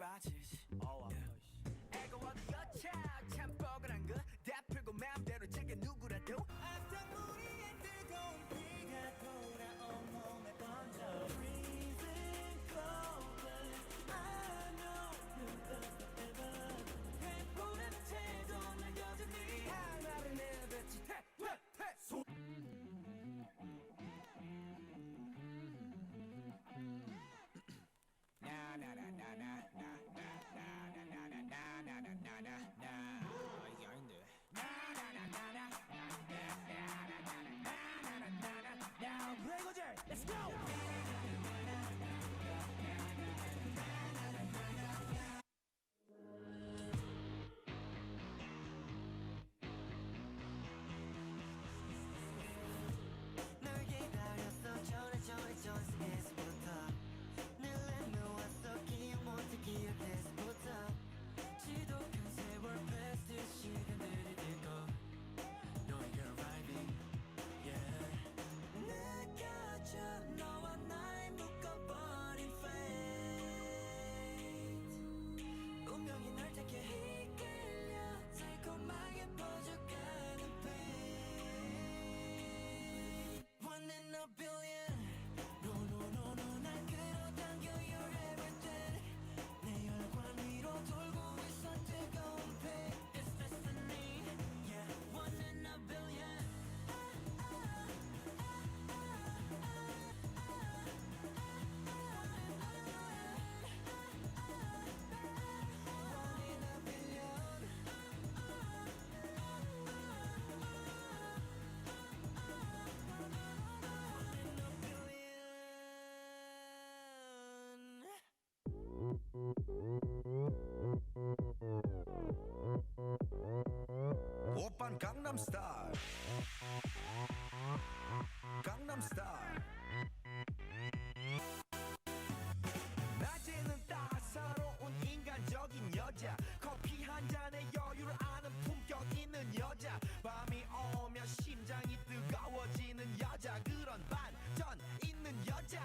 빠지지 애가 어디였자 참 뻐근한 거다 풀고 마음대로 즐겨 누구라도 악당무리의 뜨거운 피가 돌아온 몸에 번져 Freezing cold I know you forever 해보라는 태도 난 여전히 하나를 내뱉지 이게 아닌데. Let's go. 널 기다렸어 전에서부터 늘 내놓았어 기억 못해 기억해서부터 지독한 세월 패스트 시간들이 되고 너의 arriving yeah 느껴져 너와 날 묶어버린 fate 운명이 널 택해 이끌려 달콤하게 퍼져가는 pain One in a billion No no no no 날 끌어당겨 You're everything 내 혈관 위로 돌고 있어 뜨거운 pain It's destiny Yeah One in a billion 오빤 강남스타일 강남스타일 낮에는 따사로운 인간적인 여자 커피 한 잔에 여유를 아는 품격 있는 여자 밤이 오면 심장이 뜨거워지는 여자 그런 반전 있는 여자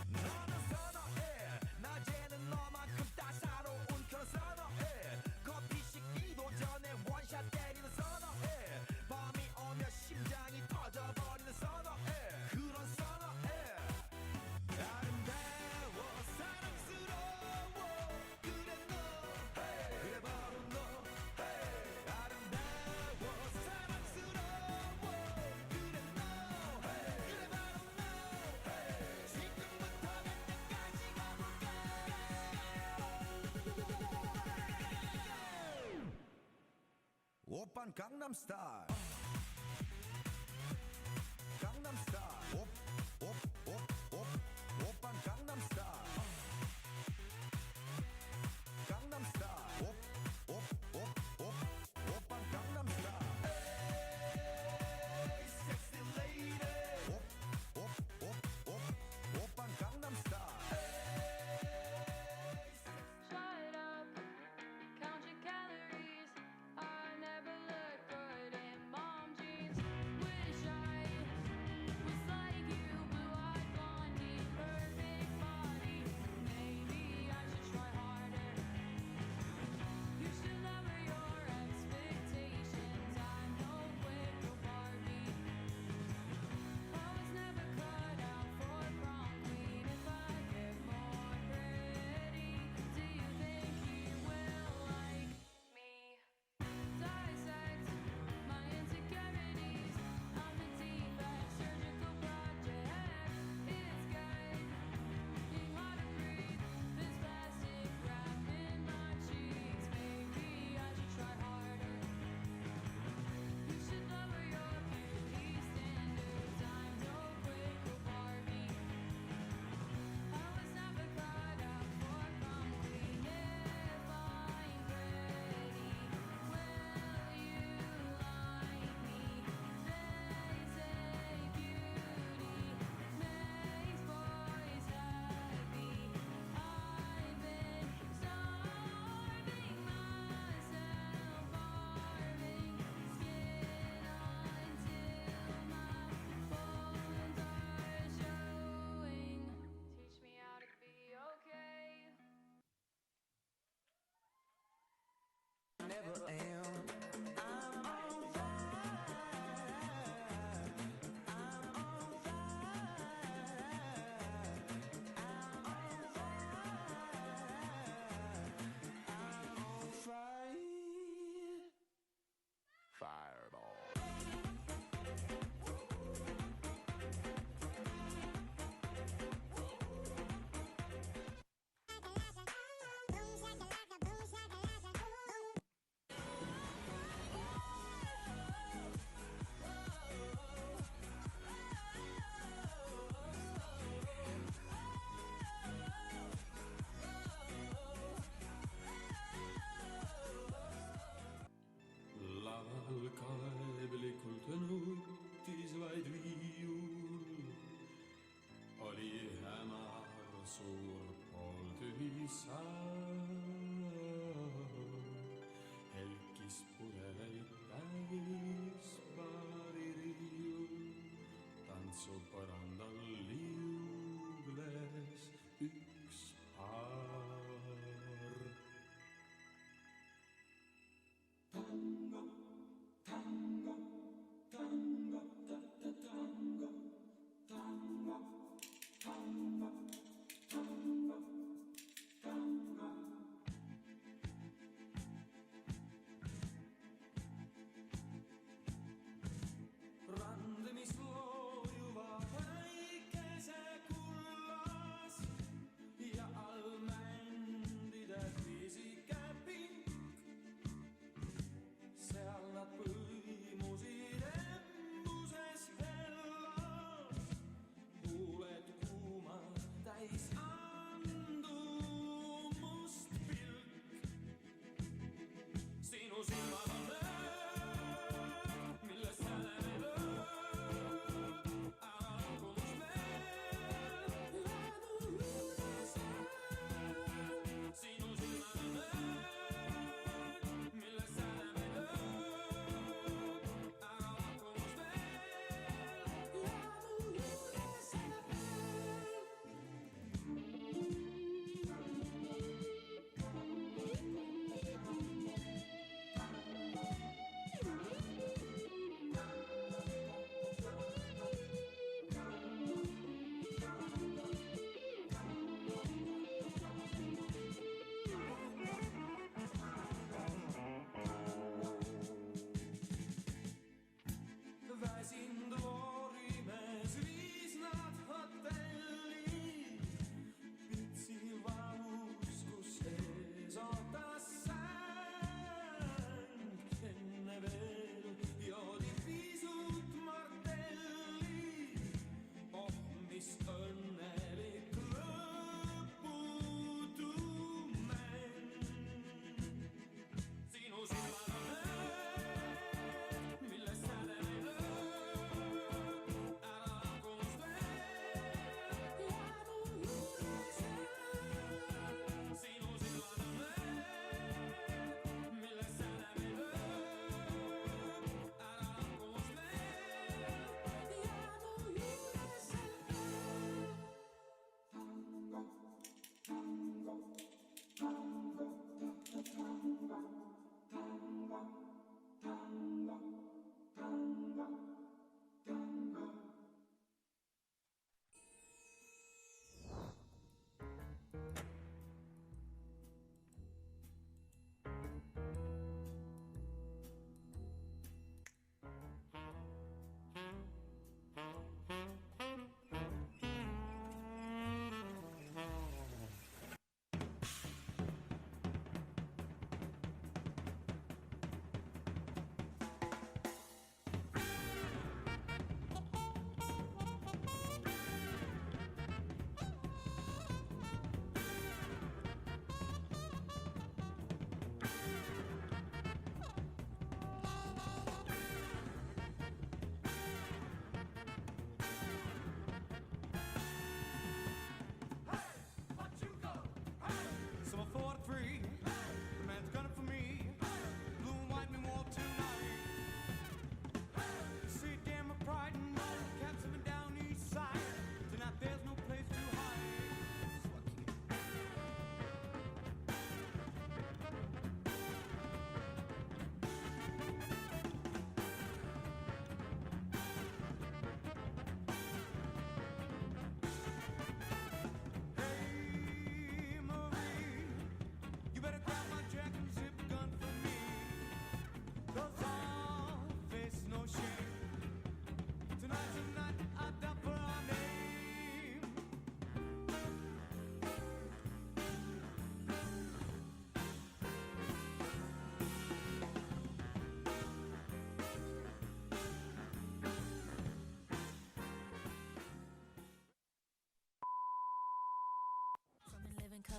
너는 선호해 낮에는 너만큼 따사로운 그런 선호해 커피 식기도 전에 원샷 때리는 선호해 밤이 오면 심장이 터져버리는 선호해 그런 선호해 아름다워 사랑스러워 그래 너 그래 바로 너 아름다워 사랑스러워 그래 너 그래 바로 너 지금부터 갈 때까지 가볼까 오빤 강남스타일 강남스타일 오빤 강남스타일 강남스타일 오빤 강남스타일 Hey sexy lady 오빤 강남스타일 Shut up, count your calories. I never look good in my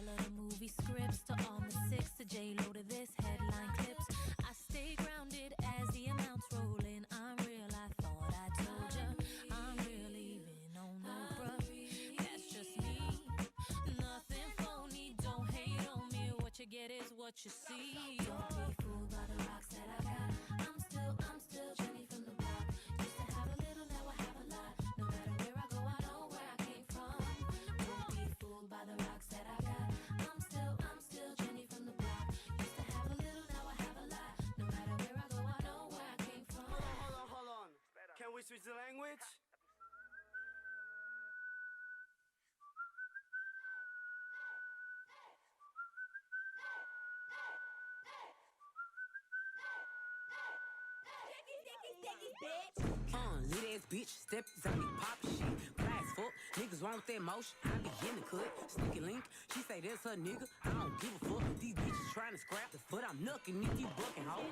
color to movie scripts, to all the six, to J-Lo, to this headline clips. I stay grounded as the amounts roll in. I'm real, I thought I told ya. I'm real even on Oprah. That's just me, nothing phony. Don't hate on me, what you get is what you see. Don't be fooled by the rocks that I got. I'm still Jenny from the block. Used to have a little, now I have a lot. No matter where I go, I know where I came from. Don't be fooled by the rocks that I got. I'm still Jenny from the block. Used to have a little, now I have a lot. No matter where I go, I know where I came from. Hold on. Can we switch the language? Lit ass bitch, step on me, pop shit. Blast fuck, niggas want that motion. I be in the cut, sneaky link. She say that's her nigga. I don't give a fuck. These bitches trying to scrap the foot. I'm knucking if you bucking hoe.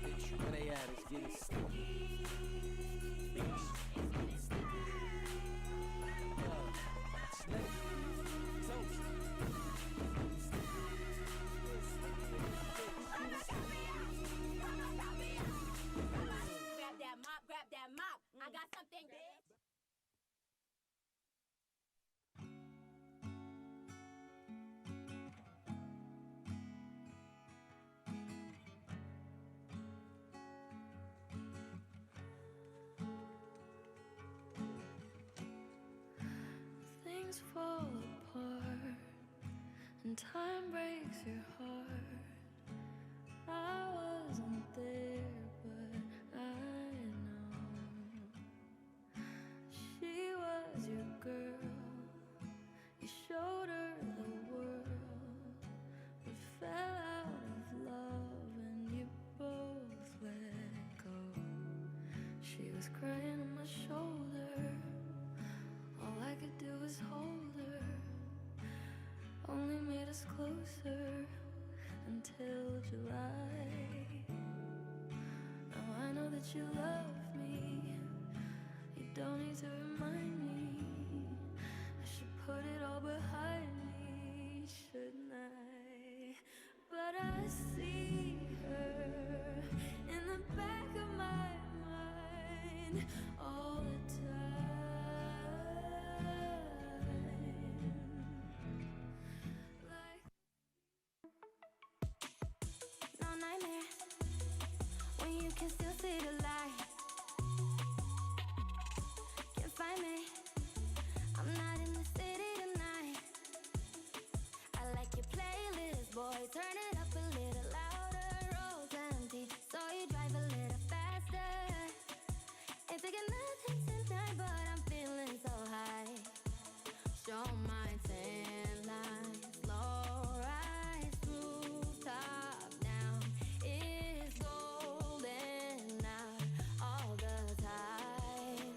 Bitch, where they at? It's getting sticky. Bitch. Grab that mop. I got something big. Things fall apart and time breaks your heart. I wasn't there, but I know she was your girl. You showed her the world, but fell out of love and you both let go. She was crying on my shoulder. All I could do was hold her. Only made us closer until July. Now I know that you love me. You don't need to remind me. I should put it all behind me, shouldn't I? But I see her in the back of my mind all the time. Like no nightmare when you can still see the light. Can't find me, I'm not in the city tonight. I like your playlist, boy, turn it up a little louder. Roads empty, so you drive a little faster. Ain't taking nothing tonight, but I'm feeling so high. Show my tan lines, low rise, rooftop down is golden out all the time.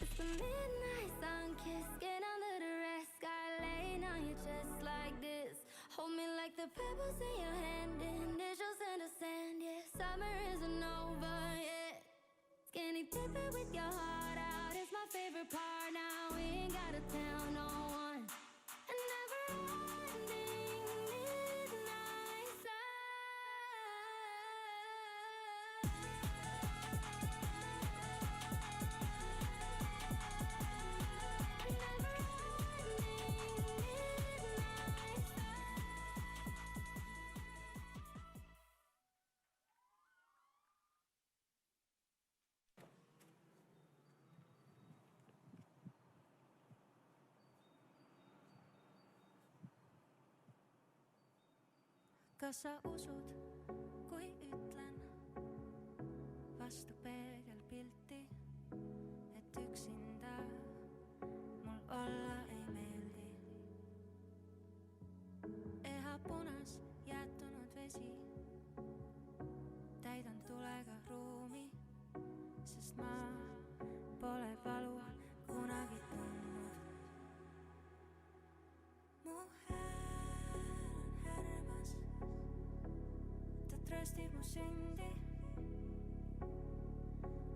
It's the midnight sun kiss, get under the red sky, laying on your chest like this. Hold me like the pebbles in your hand, initials in the sand, yeah. Summer isn't over yet. Skinny dipping with your heart out is my favorite part. Now we ain't gotta tell no one. And never ending midnight kas sa usud, kui ütlen vastu peegelpilti, et üksinda mul olla ei meeldi. Eha punas jätunud vesi, täidan tulega ruumi, sest ma pole valu kunagi tundnud. Mu hääl on härmas, ta tröstib mu sündi.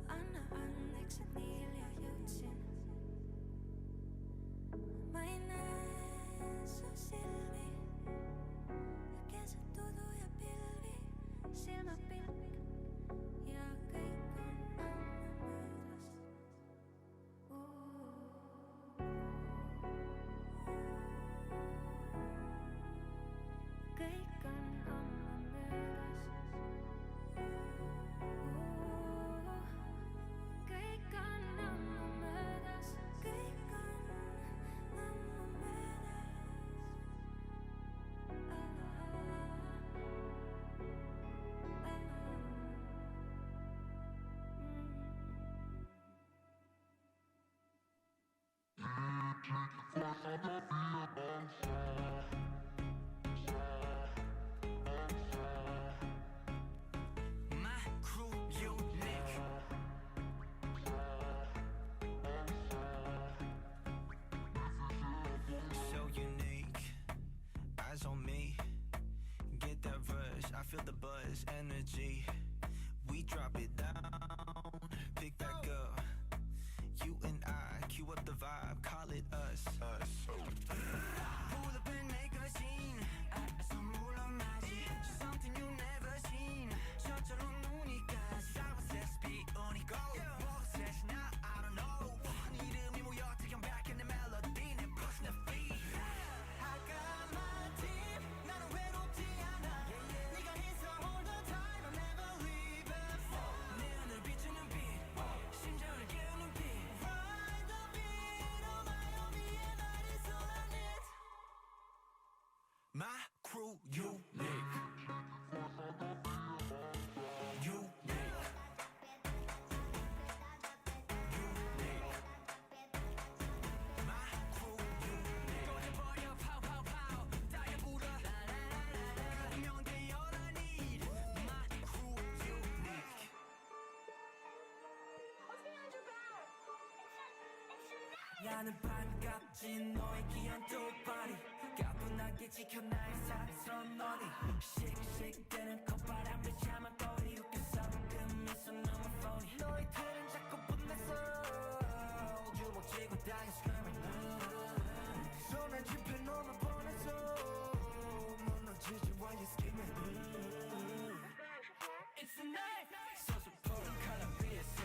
Anna andeks, et nii hilja jõudsin. My crew unique. So unique, eyes on me. Get that rush, I feel the buzz, energy. We drop it down, pick back up. You and I, cue up the vibe, call it us. Pull up in make a scene. 선물로마지 something you never seen. 저절로 눈이 가시. I was SB unique. 뭐가 셋이나 I don't know. 네 이름이 모여 take back in the melody. 내 push the beat. I got my team. 나는 외롭지 않아. 네가 있어 all the time. I'll never leave it. 내 하늘 비추는 빛. 심장을 깨우는 빛. Ride the beat. Oh my 위에 날이 쏟아내. My crew unique. Unique. Unique. My crew unique. 꺼내버려 pow pow pow. 따야 불어. 그러면 돼 all I need. My crew unique. 나는 반갑지 너의 귀한 두 발이 가뿐하게 지켜 나의 사랑스러운 너니 씩씩대는 콧바람을 참아 꼬리 웃겨서 그 미소 너무 phony 너의 틀은 자꾸 분해서 주먹 쥐고 다니 screaming 손에 집혀 너만 보내서 무너지지 while you scheming It's a night 서서포른 칼날 위에서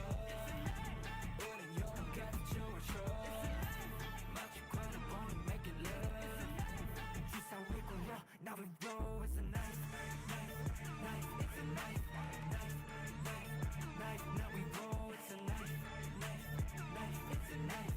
우린 영원까지 주워줘 마치 관을 보는 make it love This how we gon' roll Now we roll It's a knife It's a knife Now we roll It's a knife It's a knife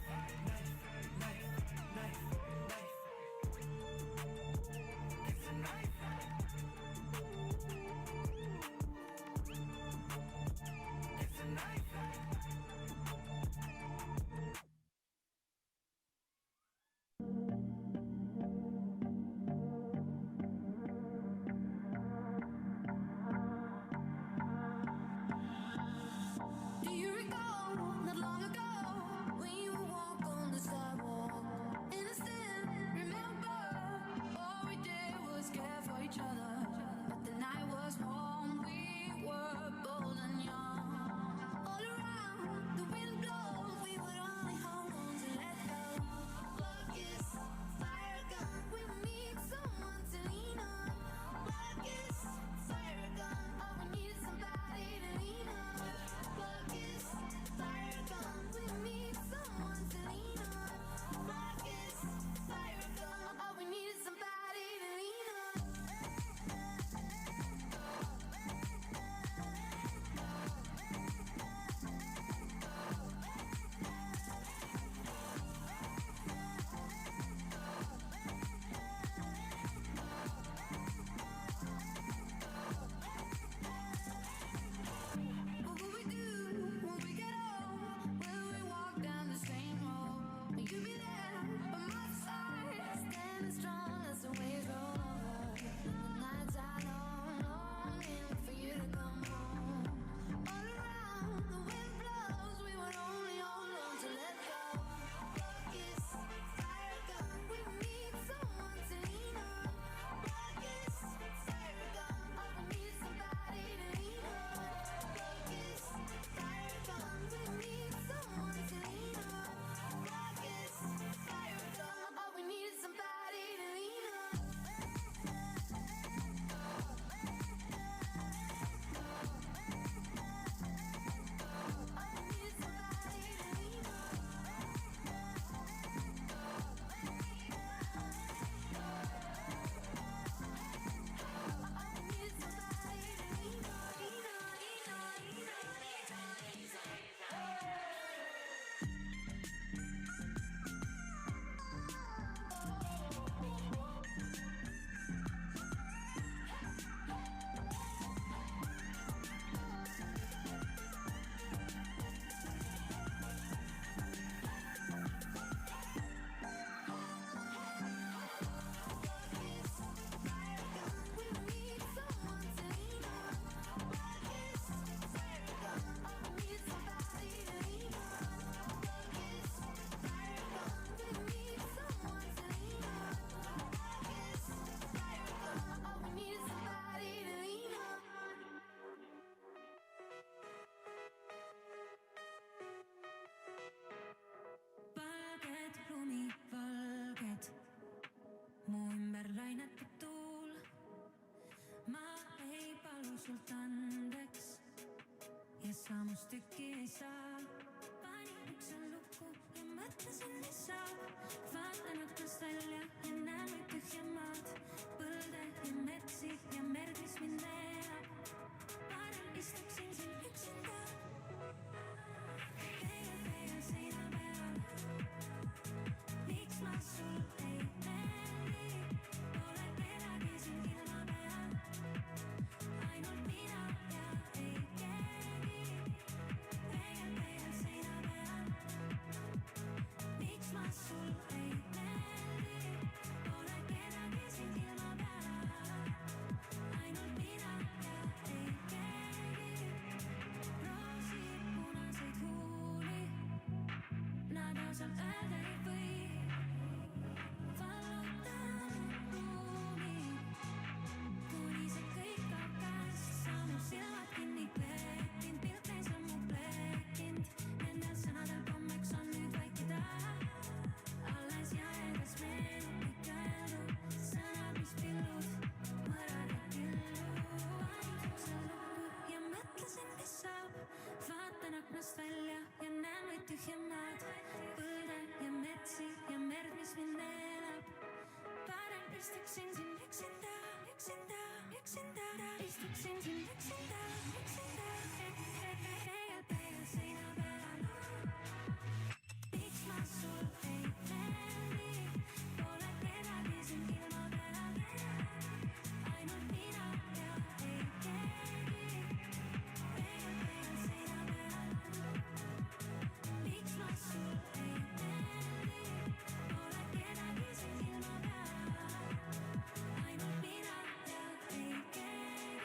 sult andeks ja sa must tükki ei saa. Panin ukse lukku ja mõtlesin, mis saab. Vaatan aknast välja ja näen vaid tühja maad, põlde ja metsi ja merd, mis mind neelab. Parem istuksin siin üksinda, peegel seina peal. Miks ma sul ei meeldi, pole kedagi siin ilma peal. Ainult mina ja ei keegi, peegel seina peal. Miks ma sul ei meeldi, pole kedagi siin ilma peal. Ainult mina ja ei keegi. Roosid punaseid huuli, nad ausalt öelda ei või. Vallutan ruumi, kuni see kõik kaob käest. Sa mu silmad kinni kleepinud, pilt ees on mu pleekinud. Nendel sõnadel kommeks on nüüd vaikida. Alles jäägas meenub kõik öeldu, sõnad, mis pillud, mõrad ja killu. Panin ukse lukku ja mõtlesin, mis saab. Vaatan aknast välja ja näen vaid tühja maad, põlde ja metsi ja merd, mis mind neelab. Parem istuksin siin üksinda, üksinda, üksinda. Istuksin siin üksinda, üksinda. Peegel seina peal. Miks ma sul ei meeldi, pole kedagi siin ilma peal. Ainult mina ja ei keegi, peegel seina peal. Miks ma sul ei meeldi, pole kedagi siin ilma peal. Ainult mina ja ei keegi.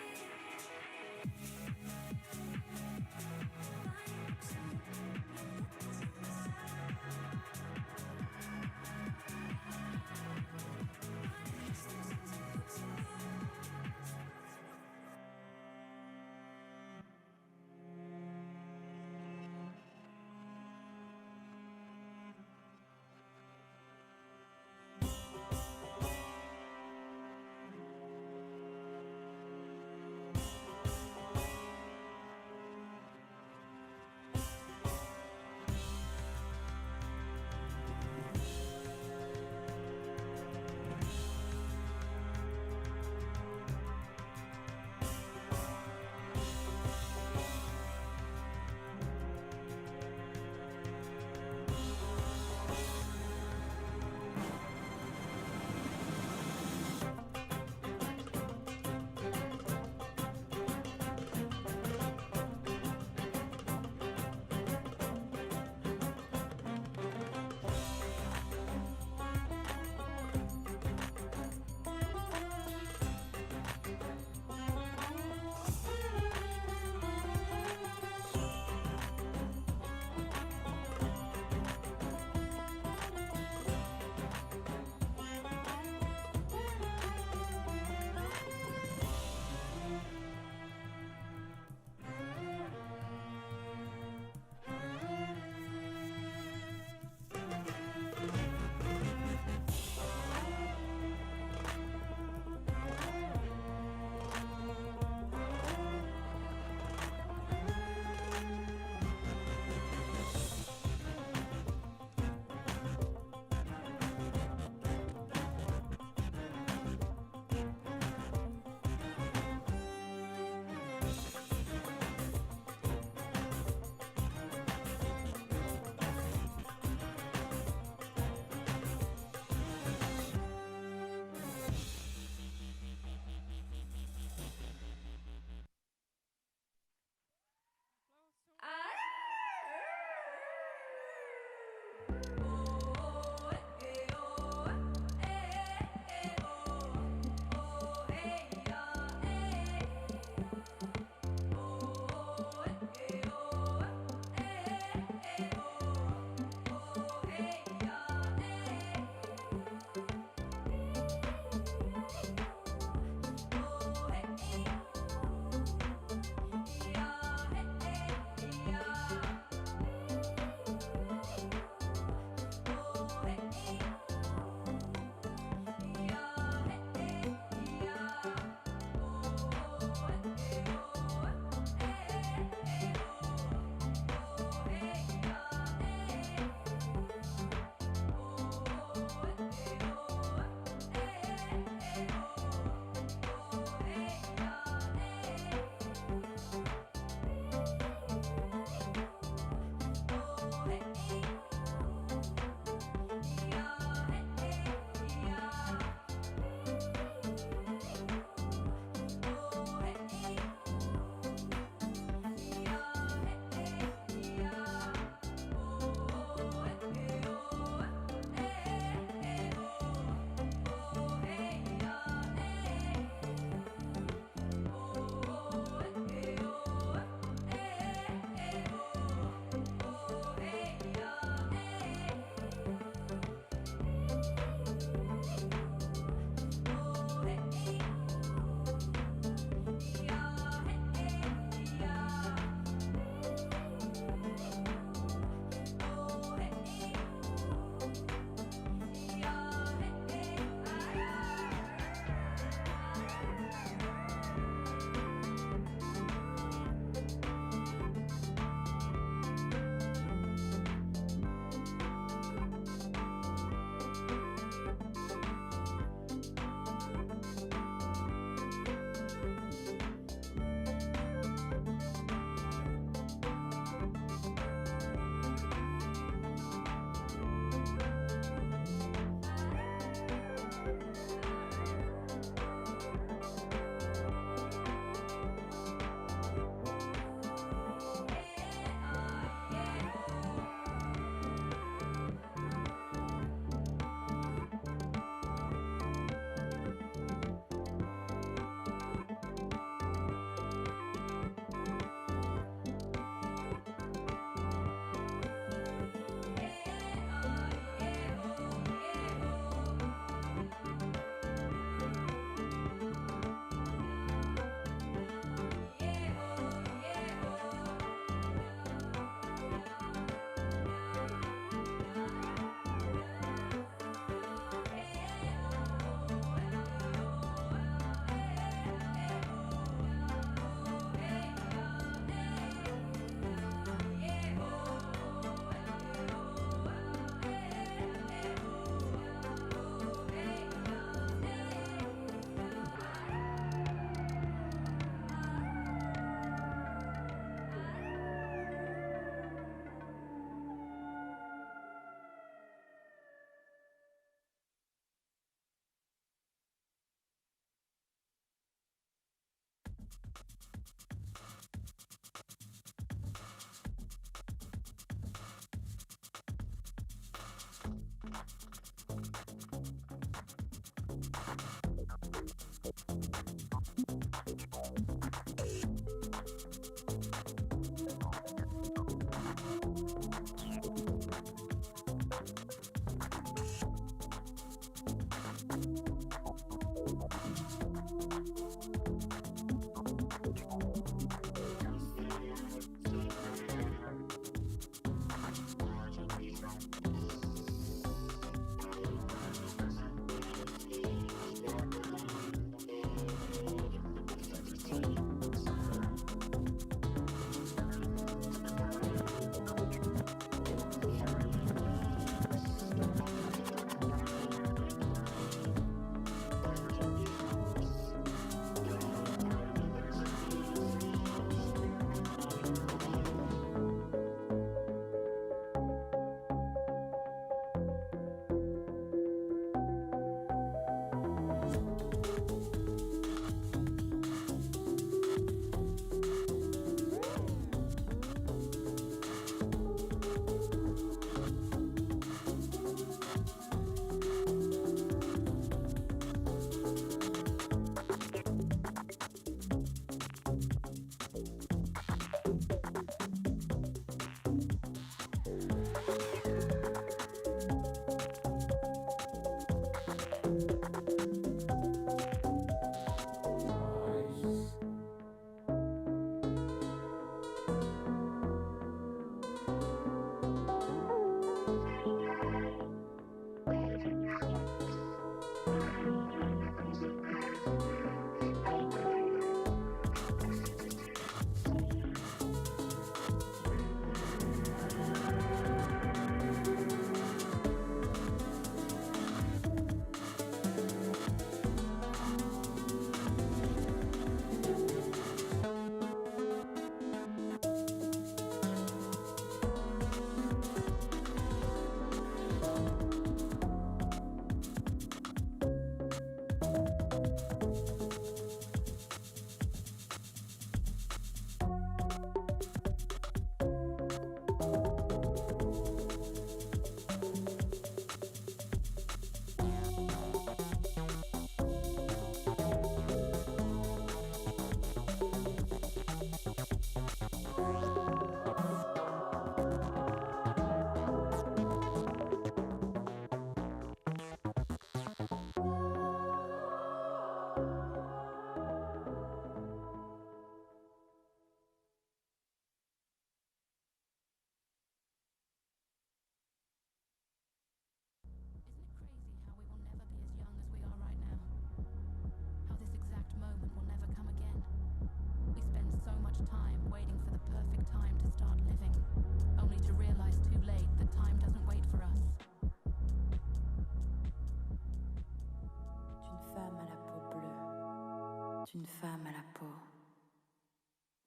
Une femme à la peau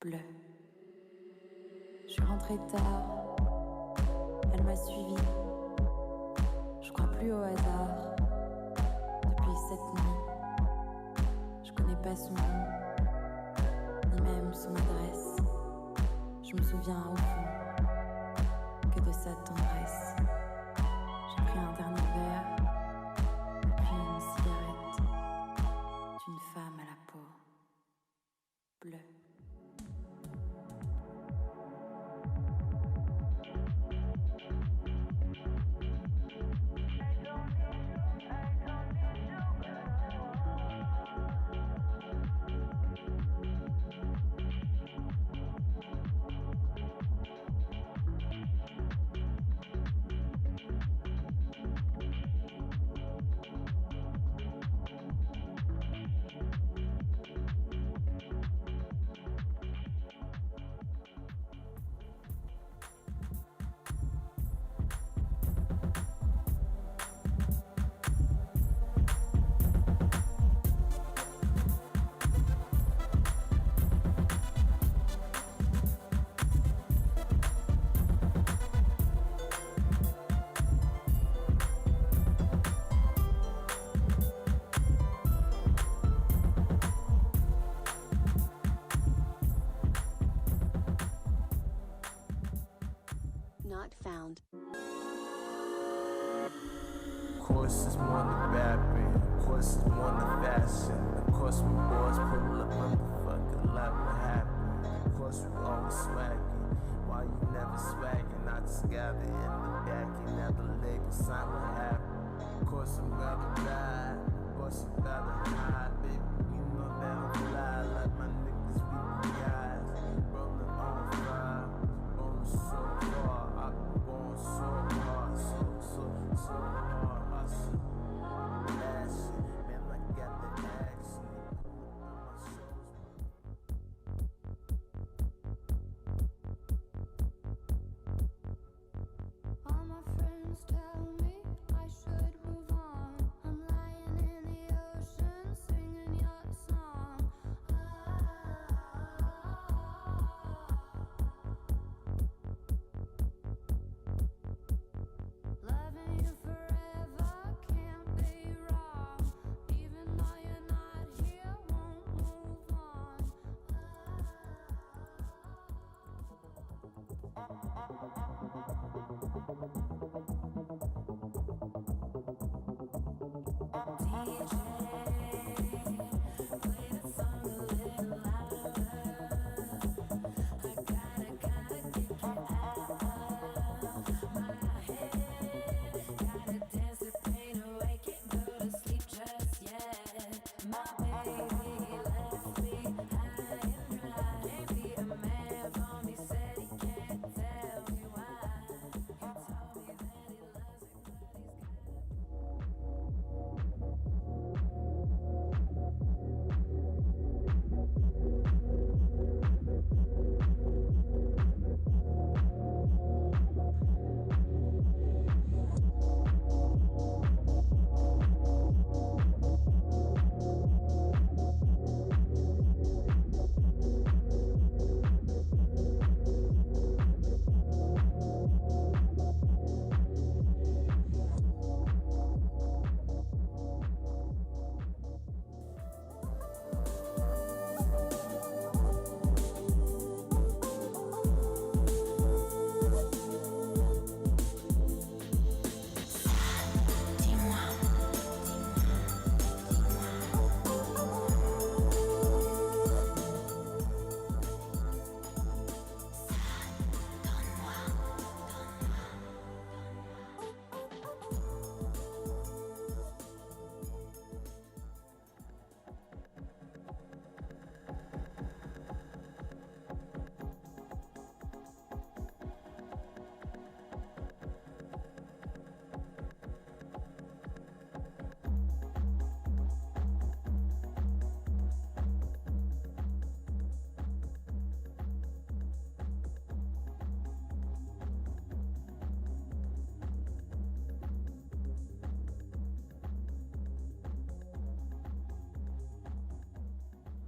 bleue. Je suis rentrée tard, elle m'a suivi. Je crois plus au hasard. Depuis cette nuit, je connais pas son nom, ni même son adresse. Je me souviens au fond que de sa tendresse. J'ai pris un dernier verre, puis une cigarette d'une femme à la peau bleue. Not found. course, it's more than rapping. Of course, it's more than fashion. Of course, we boys pull up motherfucking like what happened. Of course, we always swagging. Why you never swagging? I just got it in the back and never leg sign what happened. Of course, I'm about to die. Of course, I'm about to hide, baby. You know that I'm fly like my niggas be the guys. Rolling on fire, rolling so far. I've been going so hard, so hard. I see that shit, man. I got the action. On my shows. All my friends tell me I should move on. I'm lying in the ocean, singing your song. Loving you forever can't be wrong. Even though you're not here, won't move on.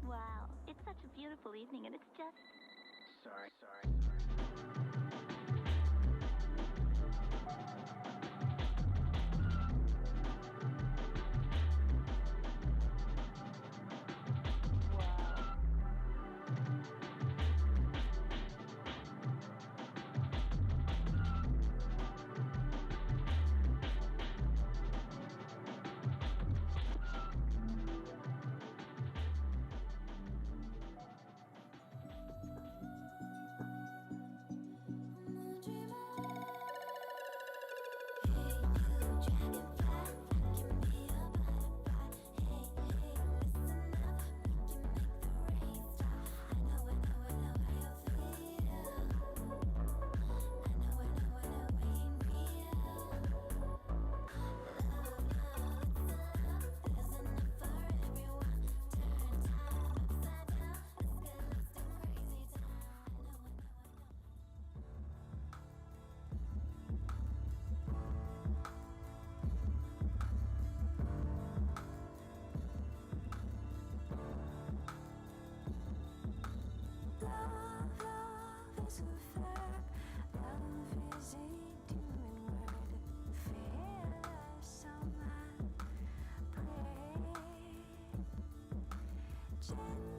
Wow, it's such a beautiful evening, and it's just. Sorry. Jen